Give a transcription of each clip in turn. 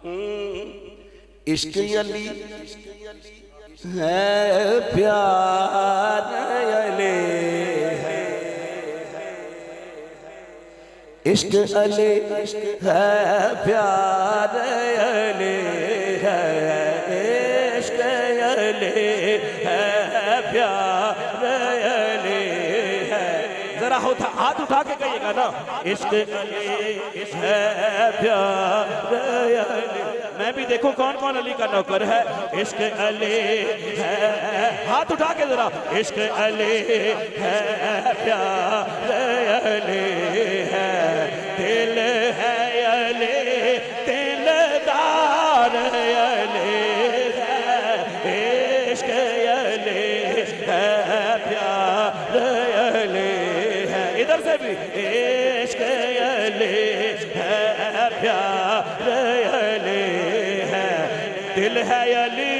عشق علی ہے پیار علی ہے، عشق علی ہے پیار علی ہے، عشق علی ہے پیار علی ہے۔ ذرا ہاتھ اٹھا کے کہیے گا نا، عشق علی ہے پیار علی۔ میں بھی دیکھوں کون کون علی کا نوکر ہے۔ عشق علی ہے، ہاتھ اٹھا کے ذرا، عشق علی ہے پیار علی ہے، دل ہے علی دلدار علی ہے، عشق علی ہے پیار علی ہے۔ ادھر سے بھی عشق علی ہے پیار علی ہے، دل ہے علی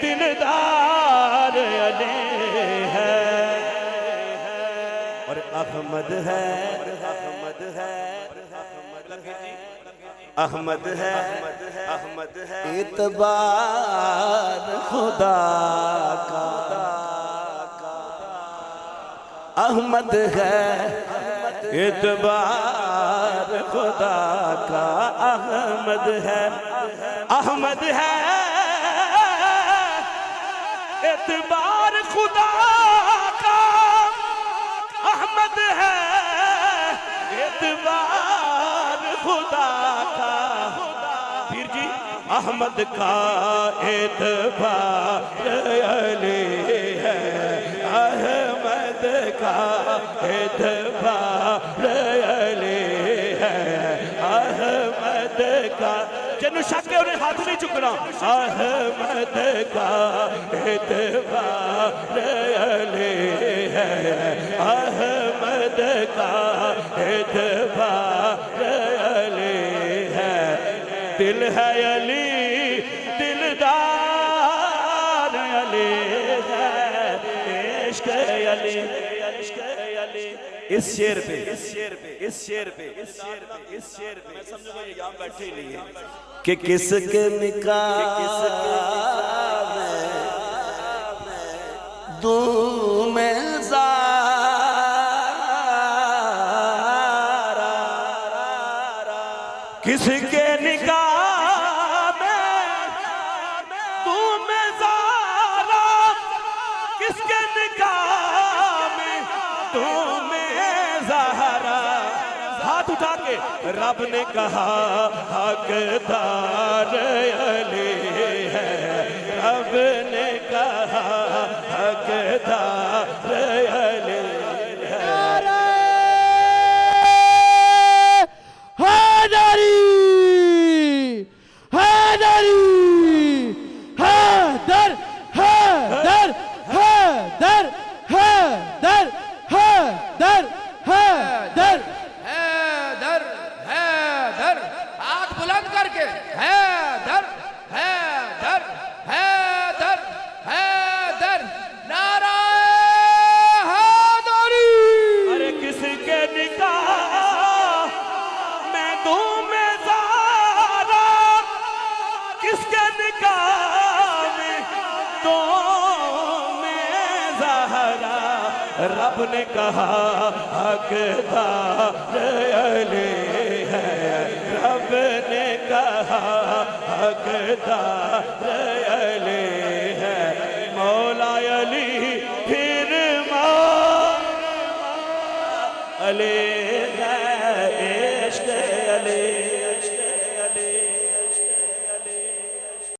دلدار علی ہے، اور احمد ہے، احمد ہے، احمد ہے، احمد ہے، اعتبار خدا کا، احمد ہے اعتبار خدا کا، احمد ہے، احمد ہے اعتبار خدا کا، احمد ہے اعتبار خدا کا۔ پیر جی احمد کا اعتبار علی ہے، احمد کا اعتبار علی ہے، احمد کا، جنہوں شک ہے انہیں ہاتھ نہیں چکنا، احمد کا اعتبار علی ہے، احمد کا اعتبار علی ہے، دل ہے علی دلدار علی ہے، عشق علی، عشق علی۔ اس شعر پہ، اس شعر پہ، اس شعر پہ، اس شعر پہ، اس شعر پہ میں سمجھوں گا یہ یہاں بیٹھے ہی نہیں ہے کہ کس کے نکاح میں دوں میں زارا، کس کے نکاح میں دوں میں زارا، کس کے نکاح میں دوں میں زہرا۔ ہاتھ اٹھا کے رب نے کہا حقدار علی ہے، رب نے کہا حقدار علی ہے۔ حیدری حیدری حیدر حیدر حیدر حیدر حیدر حیدر حیدر حیدر، ہاتھ بلند کر کے، حیدر حیدر حیدر حیدر، نعرہ حیدری۔ ارے کس کے نکاح میں دوں میں زارا، کس کے نکاح میں دوں میں زہرا، رب نے کہا حقدار علی ہے، رب نے کہا حقدار علی ہے، مولا علی پھر مولا علی